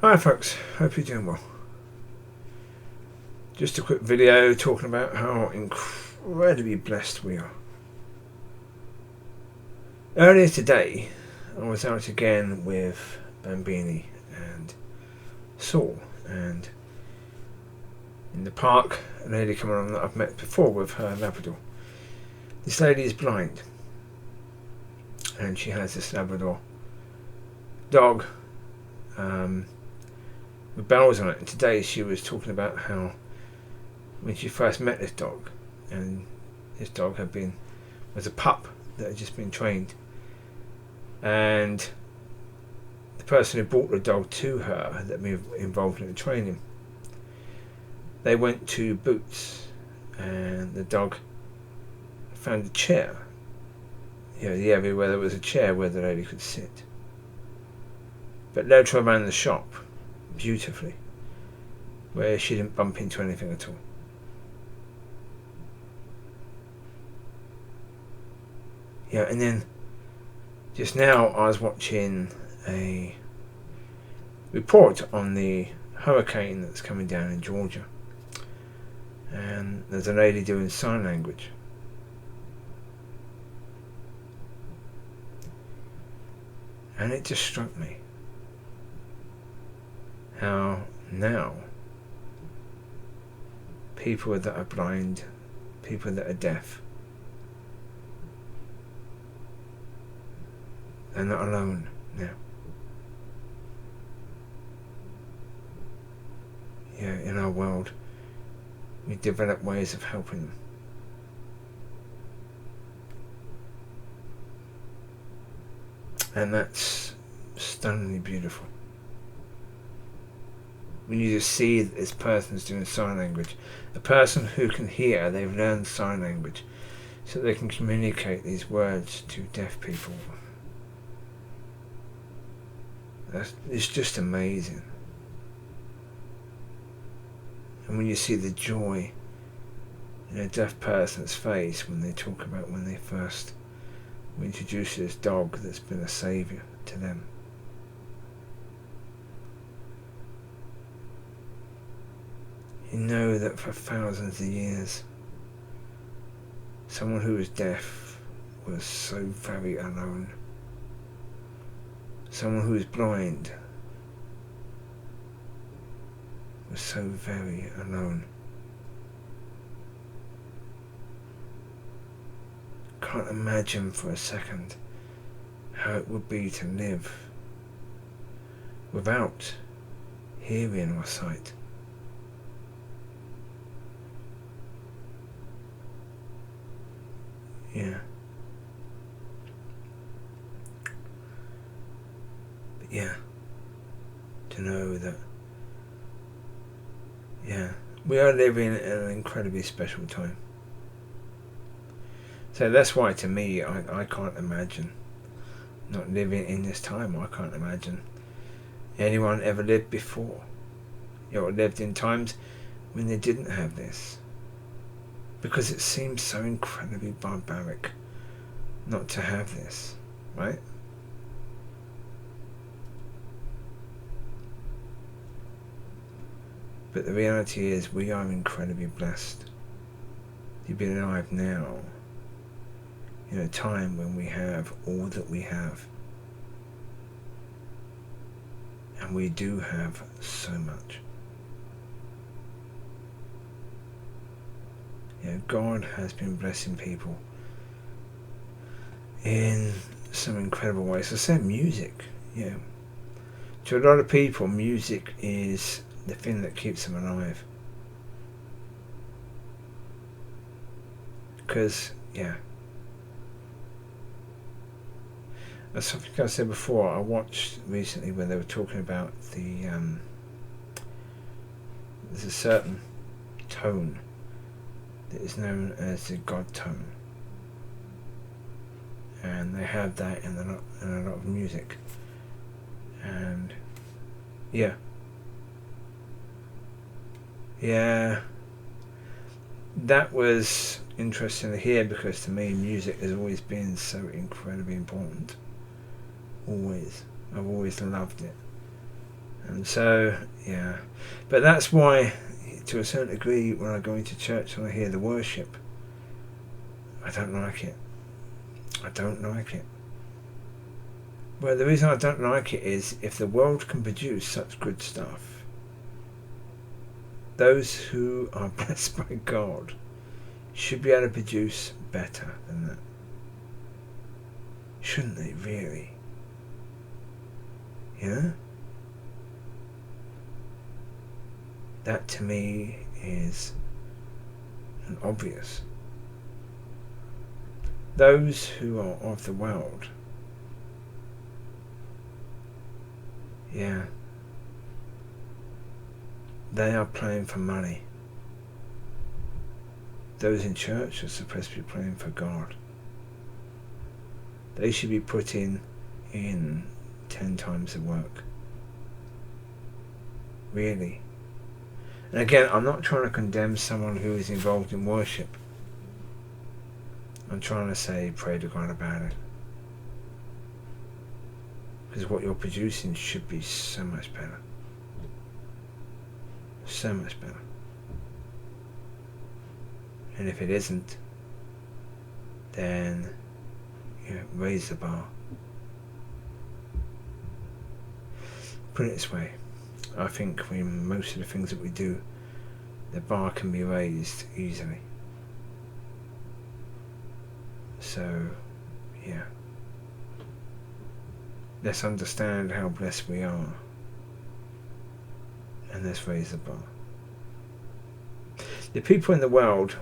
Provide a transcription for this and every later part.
Hi folks, hope you're doing well. Just a quick video talking about how incredibly blessed we are. Earlier today, I was out again with Bambini and Saul, and in the park, a lady came along that I've met before with her Labrador. This lady is blind, and she has this Labrador dog with bells on it. And today she was talking about how when she first met this dog, and this dog was a pup that had just been trained, and the person who brought the dog to her that been involved in the training, they went to Boots, and the dog found a chair, the area where there was a chair where the lady could sit, but led her around the shop beautifully, where she didn't bump into anything at all. And then just now I was watching a report on the hurricane that's coming down in Georgia, and there's a lady doing sign language. And it just struck me how now people that are blind, people that are deaf, they're not alone now. In our world, we develop ways of helping them. And that's stunningly beautiful. When you just see that this person's doing sign language, a person who can hear, they've learned sign language, so they can communicate these words to deaf people. It's just amazing. And when you see the joy in a deaf person's face when they talk about when they first were introduced to this dog that's been a saviour to them. You know that for thousands of years, someone who was deaf was so very alone. Someone who was blind was so very alone. Can't imagine for a second how it would be to live without hearing or sight. To know that we are living in an incredibly special time. So that's why, to me, I can't imagine not living in this time. I can't imagine anyone ever lived before, or lived in times when they didn't have this, because it seems so incredibly barbaric not to have this, right? But the reality is we are incredibly blessed to be alive now in a time when we have all that we have. And we do have so much. God has been blessing people in some incredible ways. I said music, to a lot of people, music is the thing that keeps them alive. Because, as something I said before, I watched recently where they were talking about there's a certain tone that is known as the God tone. And they have that in a lot of music. And, that was interesting to hear, because to me music has always been so incredibly important. Always. I've always loved it. And And so, yeah. But that's why, to a certain degree, when I go into church and I hear the worship, I don't like it. I don't like it. Well, the reason I don't like it is, if the world can produce such good stuff, those who are blessed by God should be able to produce better than that. Shouldn't they, really? Yeah? That to me is an obvious. Those who are of the world, yeah, they are playing for money. Those in church are supposed to be playing for God. They should be putting in 10 times the work. Really. And again, I'm not trying to condemn someone who is involved in worship. I'm trying to say, pray to God about it. Because what you're producing should be so much better. So much better. And if it isn't, then raise the bar. Put it this way, I think most of the things that we do, the bar can be raised easily. So, yeah. Let's understand how blessed we are. And let's raise the bar. The people in the world,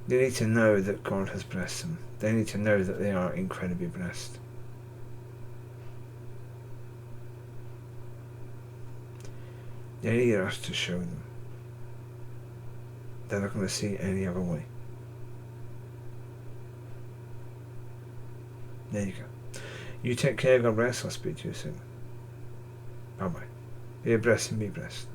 they need to know that God has blessed them. They need to know that they are incredibly blessed. They need us to show them. They're not going to see it any other way. There you go. You take care, God bless. I'll speak to you soon. Bye bye. Be a blessing, be blessed.